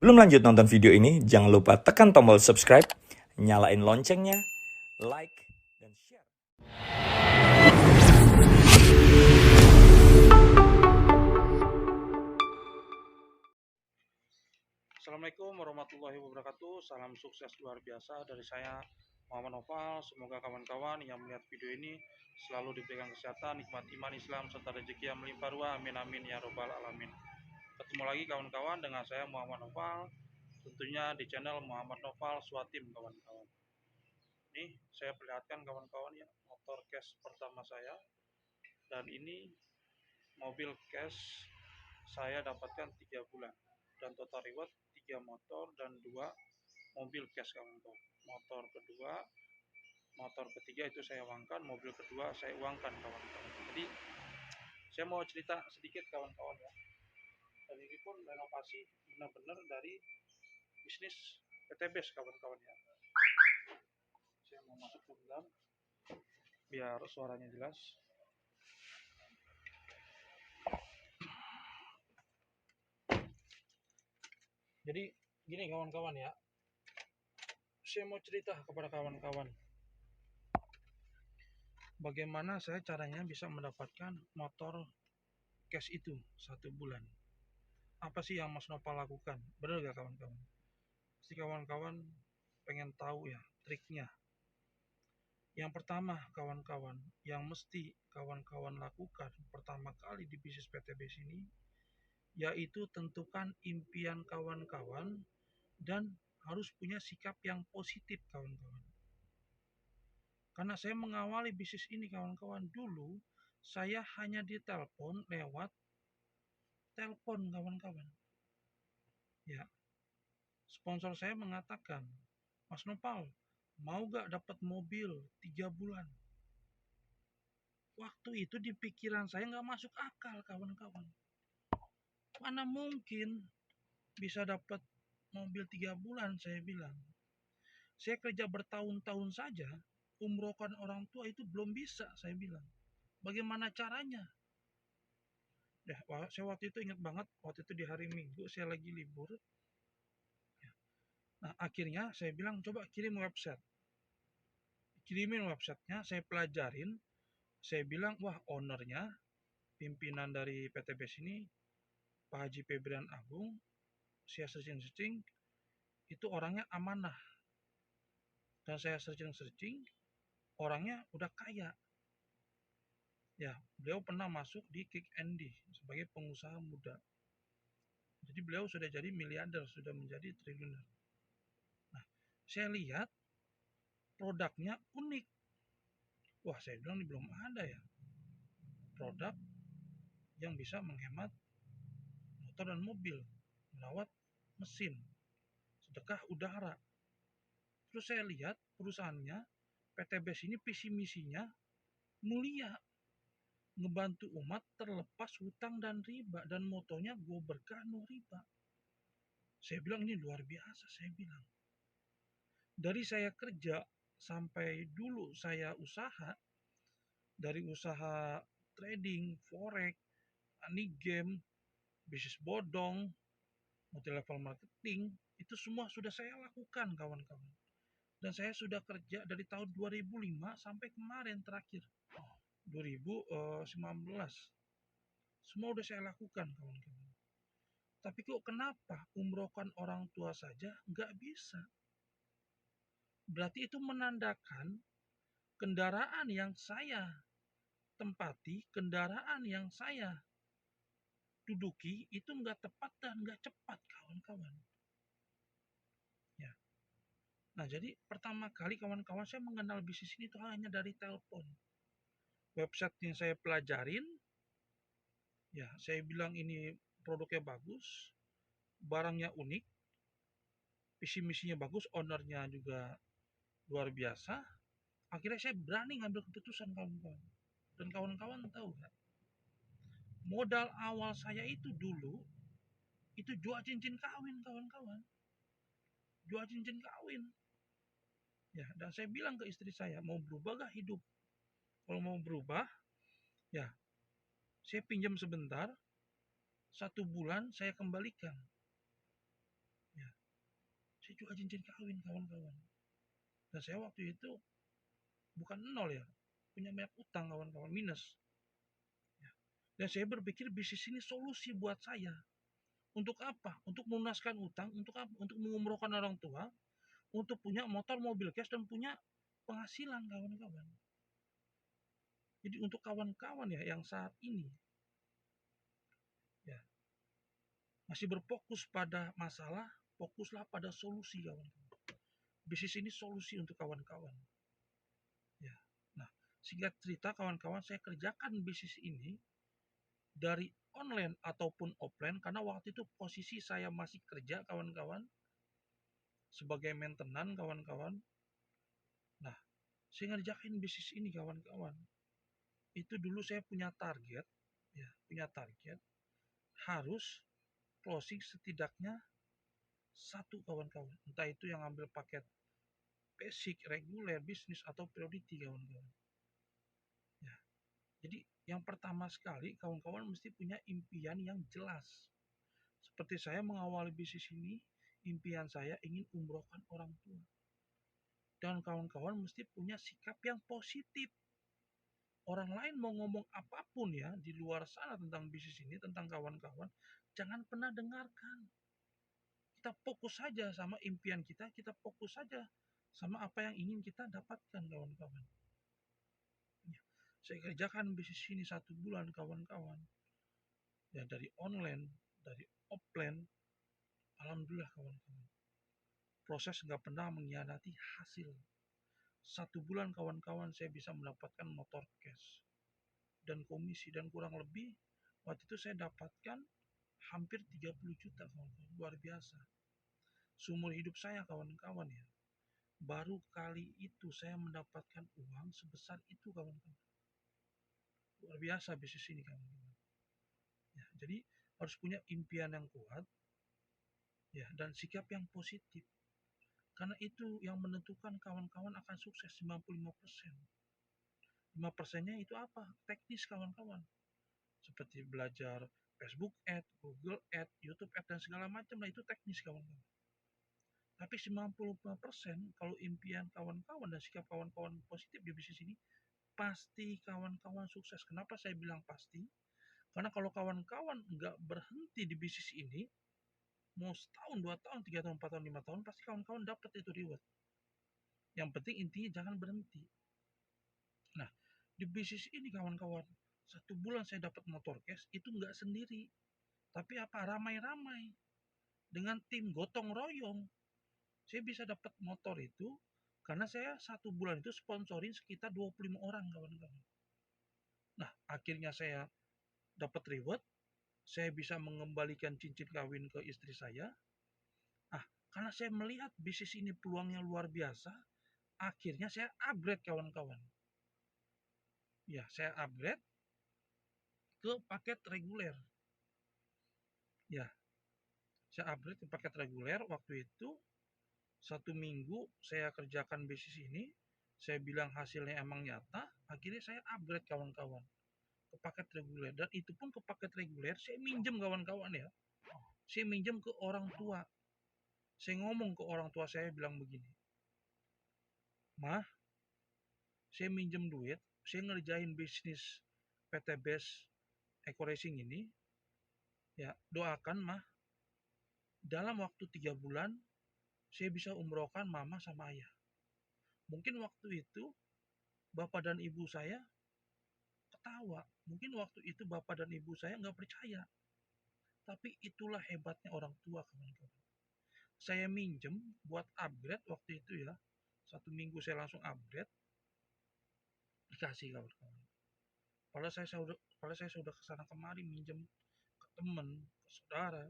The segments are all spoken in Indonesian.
Sebelum lanjut nonton video ini, jangan lupa tekan tombol subscribe, nyalain loncengnya, like, dan share. Assalamualaikum warahmatullahi wabarakatuh. Salam sukses luar biasa dari saya Muhammad Noval. Semoga kawan-kawan yang melihat video ini selalu diberikan kesehatan, nikmat iman Islam, serta rezeki yang melimpah ruah. Amin amin ya robbal alamin. Ketemu lagi kawan-kawan dengan saya Muhammad Noval, tentunya di channel Muhammad Noval Swatim kawan-kawan. Nih saya perlihatkan kawan-kawan ya, motor cash pertama saya, dan ini mobil cash saya dapatkan 3 bulan, dan total reward 3 motor dan 2 mobil cash kawan-kawan. Motor ketiga itu saya uangkan, mobil kedua saya uangkan kawan-kawan. Jadi saya mau cerita sedikit kawan-kawan ya. Dan ini pun renovasi benar-benar dari bisnis PTBS kawan-kawan ya. Saya mau masuk ke dalam biar suaranya jelas. Jadi gini kawan-kawan ya, saya mau cerita kepada kawan-kawan bagaimana saya caranya bisa mendapatkan motor cash itu 1 bulan. Apa sih yang Mas Nopal lakukan? Benar gak kawan-kawan? Pasti kawan-kawan pengen tahu ya triknya. Yang pertama kawan-kawan, yang mesti kawan-kawan lakukan pertama kali di bisnis PTBS ini, yaitu tentukan impian kawan-kawan dan harus punya sikap yang positif kawan-kawan. Karena saya mengawali bisnis ini kawan-kawan, dulu saya hanya ditelepon lewat telepon kawan-kawan. Ya, sponsor saya mengatakan, Mas Nopal, mau gak dapat mobil 3 bulan? Waktu itu di pikiran saya gak masuk akal kawan-kawan. Mana mungkin bisa dapat mobil 3 bulan, saya bilang. Saya kerja bertahun-tahun saja, umrohkan orang tua itu belum bisa, saya bilang. Bagaimana caranya? Ya, saya waktu itu ingat banget, waktu itu di hari Minggu saya lagi libur. Nah, akhirnya saya bilang coba kirim website. Kirimin websitenya, saya pelajarin. Saya bilang, wah ownernya, pimpinan dari PTBS ini, Pak Haji Febrian Agung, saya searching-searching, itu orangnya amanah. Dan saya searching-searching, orangnya udah kaya. Ya, beliau pernah masuk di Kick Andy sebagai pengusaha muda. Jadi beliau sudah jadi miliarder, sudah menjadi triliuner. Nah, saya lihat produknya unik. Wah, saya bilang ini belum ada ya produk yang bisa menghemat motor dan mobil, merawat mesin, sedekah udara. Terus saya lihat perusahaannya, PTBS ini visi misinya mulia, ngebantu umat terlepas hutang dan riba, dan motonya gue berkah no riba. Saya bilang ini luar biasa, saya bilang. Dari saya kerja sampai dulu saya usaha, dari usaha trading, forex, money game, bisnis bodong, multi level marketing, itu semua sudah saya lakukan kawan-kawan. Dan saya sudah kerja dari tahun 2005 sampai kemarin terakhir 2019. Semua udah saya lakukan kawan-kawan. Tapi kok kenapa umrohkan orang tua saja nggak bisa? Berarti itu menandakan kendaraan yang saya tempati, kendaraan yang saya duduki itu nggak tepat dan nggak cepat kawan-kawan. Ya. Nah, jadi pertama kali kawan-kawan saya mengenal bisnis ini itu hanya dari telepon. Website yang saya pelajarin, ya saya bilang ini produknya bagus, barangnya unik, visi misinya bagus, ownernya juga luar biasa. Akhirnya saya berani ngambil keputusan kawan-kawan. Dan kawan-kawan tahu kan, modal awal saya itu dulu itu jual cincin kawin kawan-kawan. Jual cincin kawin. Ya, dan saya bilang ke istri saya, mau berubah gak hidup? Kalau mau berubah, ya saya pinjam sebentar, 1 bulan saya kembalikan. Ya, juga cincin kawin kawan-kawan. Dan saya waktu itu bukan nol ya, punya banyak utang kawan-kawan, minus. Ya. Dan saya berpikir bisnis ini solusi buat saya. Untuk apa? Untuk melunaskan utang, untuk apa? Untuk mengumrohkan orang tua, untuk punya motor, mobil cash, dan punya penghasilan kawan-kawan. Jadi untuk kawan-kawan ya yang saat ini ya masih berfokus pada masalah, fokuslah pada solusi kawan-kawan. Bisnis ini solusi untuk kawan-kawan. Ya. Nah, singkat cerita kawan-kawan, saya kerjakan bisnis ini dari online ataupun offline karena waktu itu posisi saya masih kerja kawan-kawan sebagai maintenance kawan-kawan. Nah, saya ngerjain bisnis ini kawan-kawan. Itu dulu saya punya target, ya, punya target harus closing setidaknya satu kawan-kawan. Entah itu yang ambil paket basic, reguler, bisnis atau priority kawan-kawan. Ya, jadi yang pertama sekali kawan-kawan mesti punya impian yang jelas. Seperti saya mengawali bisnis ini, impian saya ingin umrohkan orang tua. Dan kawan-kawan mesti punya sikap yang positif. Orang lain mau ngomong apapun ya di luar sana tentang bisnis ini, tentang kawan-kawan, jangan pernah dengarkan. Kita fokus saja sama impian kita, kita fokus saja sama apa yang ingin kita dapatkan kawan-kawan. Ya, saya kerjakan bisnis ini 1 bulan kawan-kawan. Ya dari online, dari offline, alhamdulillah kawan-kawan. Proses nggak pernah mengkhianati hasil. 1 bulan kawan-kawan saya bisa mendapatkan motor cash dan komisi, dan kurang lebih waktu itu saya dapatkan hampir 30 juta kawan-kawan. Luar biasa. Seumur hidup saya kawan-kawan ya, baru kali itu saya mendapatkan uang sebesar itu kawan-kawan. Luar biasa bisnis ini kawan-kawan. Ya, jadi harus punya impian yang kuat ya dan sikap yang positif. Karena itu yang menentukan kawan-kawan akan sukses 95%. 5%-nya itu apa? Teknis kawan-kawan. Seperti belajar Facebook Ads, Google Ads, YouTube Ads, dan segala macam. Nah itu teknis kawan-kawan. Tapi 95% kalau impian kawan-kawan dan sikap kawan-kawan positif di bisnis ini, pasti kawan-kawan sukses. Kenapa saya bilang pasti? Karena kalau kawan-kawan nggak berhenti di bisnis ini, mau setahun, 2 tahun, 3 tahun, 4 tahun, 5 tahun, pasti kawan-kawan dapat itu reward. Yang penting intinya jangan berhenti. Nah, di bisnis ini kawan-kawan, 1 bulan saya dapat motor cash itu nggak sendiri, tapi apa ramai-ramai dengan tim gotong royong. Saya bisa dapat motor itu karena saya 1 bulan itu sponsorin sekitar 25 orang kawan-kawan. Nah, akhirnya saya dapat reward, saya bisa mengembalikan cincin kawin ke istri saya. Ah, karena saya melihat bisnis ini peluangnya luar biasa, akhirnya saya upgrade kawan-kawan. Ya, saya upgrade ke paket reguler. Ya, saya upgrade ke paket reguler waktu itu. 1 minggu saya kerjakan bisnis ini, saya bilang hasilnya emang nyata, akhirnya saya upgrade kawan-kawan ke paket reguler. Dan itu pun ke paket reguler saya minjem kawan-kawan ya, saya minjem ke orang tua. Saya ngomong ke orang tua saya bilang begini, mah saya minjem duit, saya ngerjain bisnis PT Best Eco Racing ini, ya doakan mah dalam waktu 3 bulan saya bisa umrohkan mama sama ayah. Mungkin waktu itu bapak dan ibu saya ketawa, mungkin waktu itu bapak dan ibu saya nggak percaya, tapi itulah hebatnya orang tua kawan-kawan. Saya minjem buat upgrade waktu itu ya, 1 minggu saya langsung upgrade, dikasih kawan-kawan. Padahal saya sudah kesana kemari minjem ke teman, ke saudara,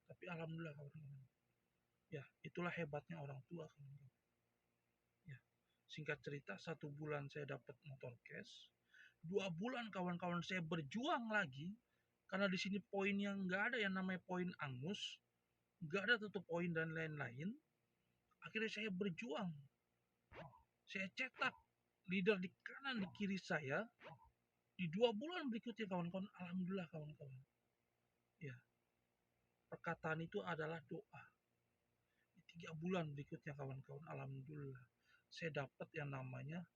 tapi alhamdulillah kawan-kawan. Ya, itulah hebatnya orang tua kawan-kawan. Ya, singkat cerita 1 bulan saya dapat motor cash, 2 bulan kawan-kawan saya berjuang lagi karena di sini poinnya nggak ada yang namanya poin angus, nggak ada tutup poin dan lain-lain. Akhirnya saya berjuang, saya cetak leader di kanan di kiri saya di 2 bulan berikutnya kawan-kawan. Alhamdulillah kawan-kawan. Ya, perkataan itu adalah doa. Di 3 bulan berikutnya kawan-kawan, alhamdulillah saya dapat yang namanya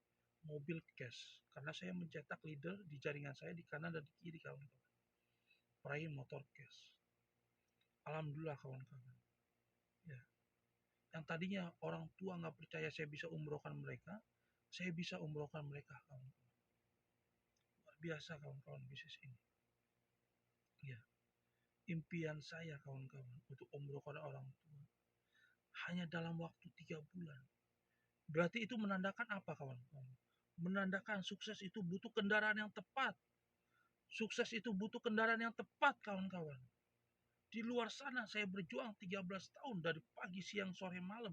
mobil cash karena saya mencetak leader di jaringan saya di kanan dan di kiri kawan-kawan. Peraih motor cash. Alhamdulillah kawan-kawan. Ya. Yang tadinya orang tua nggak percaya saya bisa umrohkan mereka, saya bisa umrohkan mereka kawan-kawan. Luar biasa kawan-kawan bisnis ini. Ya. Impian saya kawan-kawan untuk umrohkan orang tua hanya dalam waktu 3 bulan. Berarti itu menandakan apa kawan-kawan? Menandakan sukses itu butuh kendaraan yang tepat. Sukses itu butuh kendaraan yang tepat kawan-kawan. Di luar sana saya berjuang 13 tahun dari pagi, siang, sore, malam.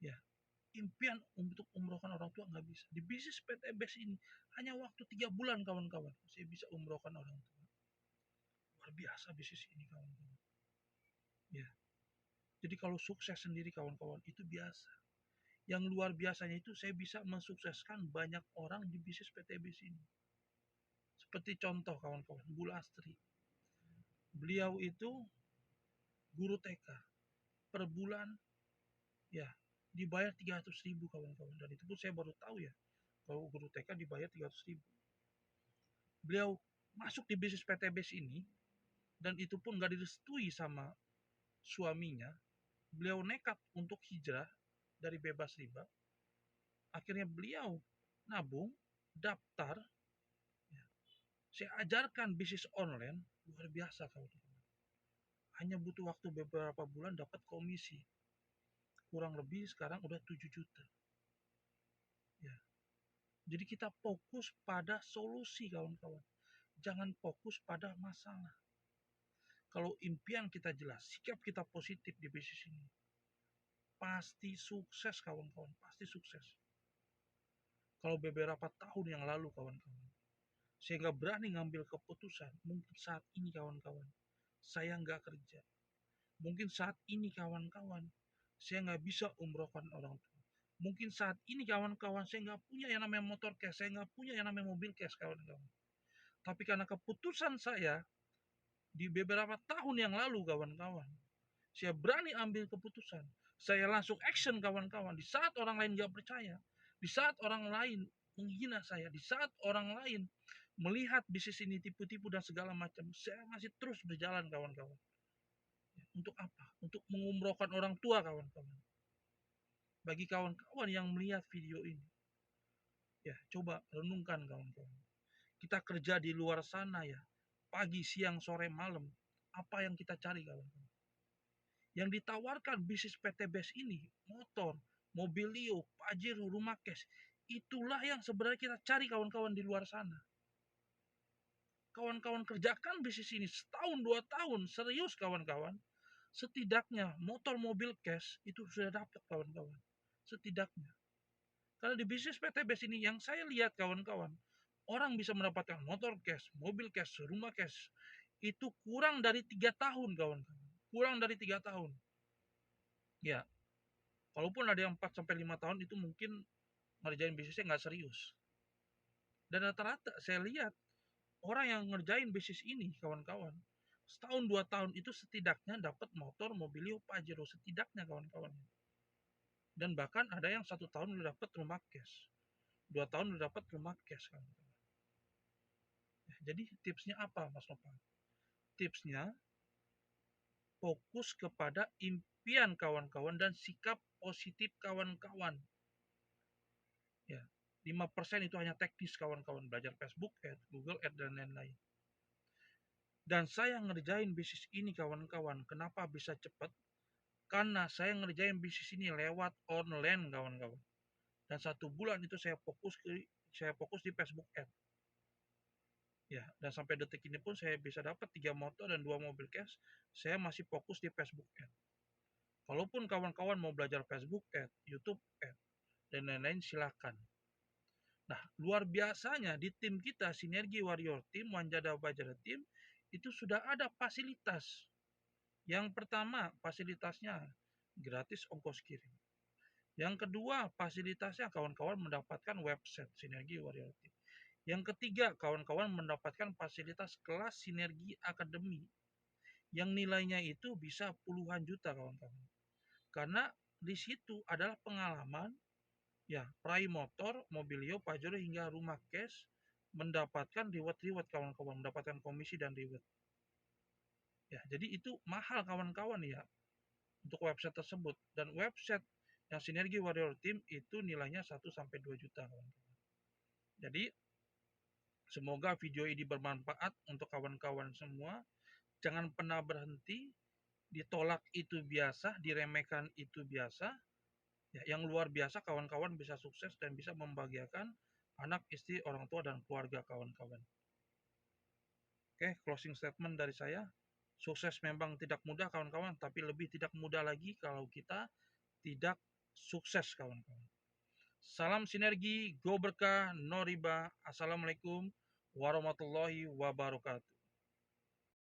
Ya, impian untuk umrohkan orang tua nggak bisa. Di bisnis PT Best ini hanya waktu 3 bulan kawan-kawan. Saya bisa umrohkan orang tua. Luar biasa bisnis ini kawan-kawan. Ya, jadi kalau sukses sendiri kawan-kawan itu biasa. Yang luar biasanya itu saya bisa mensukseskan banyak orang di bisnis PT Best ini. Seperti contoh kawan-kawan, Bu Lastri. Beliau itu guru TK. Per bulan ya dibayar 300.000 kawan-kawan. Dan itu pun saya baru tahu ya. Kalau guru TK dibayar 300.000. Beliau masuk di bisnis PT Base ini. Dan itu pun gak direstui sama suaminya. Beliau nekat untuk hijrah dari bebas riba. Akhirnya beliau nabung, daftar. Ya, saya ajarkan bisnis online. Luar biasa kawan-kawan. Hanya butuh waktu beberapa bulan dapat komisi. Kurang lebih sekarang udah 7 juta. Ya. Jadi kita fokus pada solusi kawan-kawan. Jangan fokus pada masalah. Kalau impian kita jelas, sikap kita positif di bisnis ini, pasti sukses kawan-kawan, pasti sukses. Kalau beberapa tahun yang lalu kawan-kawan, saya nggak berani ngambil keputusan, mungkin saat ini kawan-kawan, saya nggak kerja. Mungkin saat ini kawan-kawan, saya nggak bisa umrohkan orang tua. Mungkin saat ini kawan-kawan, saya nggak punya yang namanya motor cash, saya nggak punya yang namanya mobil cash kawan-kawan. Tapi karena keputusan saya di beberapa tahun yang lalu kawan-kawan, saya berani ambil keputusan. Saya langsung action kawan-kawan. Di saat orang lain gak percaya. Di saat orang lain menghina saya. Di saat orang lain melihat bisnis ini tipu-tipu dan segala macam. Saya masih terus berjalan kawan-kawan. Untuk apa? Untuk mengumrohkan orang tua kawan-kawan. Bagi kawan-kawan yang melihat video ini. Ya, coba renungkan kawan-kawan. Kita kerja di luar sana ya. Pagi, siang, sore, malam. Apa yang kita cari kawan-kawan? Yang ditawarkan bisnis PT Best ini, motor, mobilio, pajero, rumah cash, itulah yang sebenarnya kita cari kawan-kawan di luar sana. Kawan-kawan kerjakan bisnis ini setahun 2 tahun, serius kawan-kawan. Setidaknya motor mobil cash itu sudah dapat kawan-kawan. Setidaknya. Karena di bisnis PT Best ini yang saya lihat kawan-kawan, orang bisa mendapatkan motor cash, mobil cash, rumah cash, itu kurang dari 3 tahun kawan-kawan. Kurang dari 3 tahun. Ya, kalaupun ada yang 4 sampai 5 tahun itu mungkin ngerjain bisnisnya nggak serius. Dan rata-rata saya lihat orang yang ngerjain bisnis ini kawan-kawan setahun 2 tahun itu setidaknya dapat motor, mobilio, pajero setidaknya kawan-kawan. Dan bahkan ada yang 1 tahun udah dapat rumah cash, 2 tahun udah dapat rumah cash kawan-kawan. Jadi tipsnya apa Mas Nopal? Tipsnya fokus kepada impian kawan-kawan dan sikap positif kawan-kawan. Ya, 5% itu hanya teknis kawan-kawan, belajar Facebook Ads, Google Ads dan lain-lain. Dan saya ngerjain bisnis ini kawan-kawan, kenapa bisa cepat? Karena saya ngerjain bisnis ini lewat online kawan-kawan. Dan 1 bulan itu saya fokus di Facebook Ads. Ya, dan sampai detik ini pun saya bisa dapat 3 motor dan 2 mobil cash, saya masih fokus di Facebook Ads. Kalaupun kawan-kawan mau belajar Facebook Ads, YouTube Ads, dan lain-lain silakan. Nah, luar biasanya di tim kita, Sinergi Warrior Team, Wanjada Bajara Team, itu sudah ada fasilitas. Yang pertama, fasilitasnya gratis ongkos kirim. Yang kedua, fasilitasnya kawan-kawan mendapatkan website Sinergi Warrior Team. Yang ketiga, kawan-kawan mendapatkan fasilitas kelas Sinergi Academy yang nilainya itu bisa puluhan juta kawan-kawan. Karena di situ adalah pengalaman ya, peraih motor, mobilio, Pajero hingga rumah cash mendapatkan reward-reward kawan-kawan, mendapatkan komisi dan reward. Ya, jadi itu mahal kawan-kawan ya untuk website tersebut, dan website yang Sinergi Warrior Team itu nilainya 1 sampai 2 juta kawan-kawan. Jadi semoga video ini bermanfaat untuk kawan-kawan semua. Jangan pernah berhenti, ditolak itu biasa, diremehkan itu biasa. Ya, yang luar biasa kawan-kawan bisa sukses dan bisa membahagiakan anak, istri, orang tua, dan keluarga kawan-kawan. Oke, closing statement dari saya. Sukses memang tidak mudah kawan-kawan, tapi lebih tidak mudah lagi kalau kita tidak sukses kawan-kawan. Salam sinergi, go berkah, no riba. Assalamualaikum warahmatullahi wabarakatuh.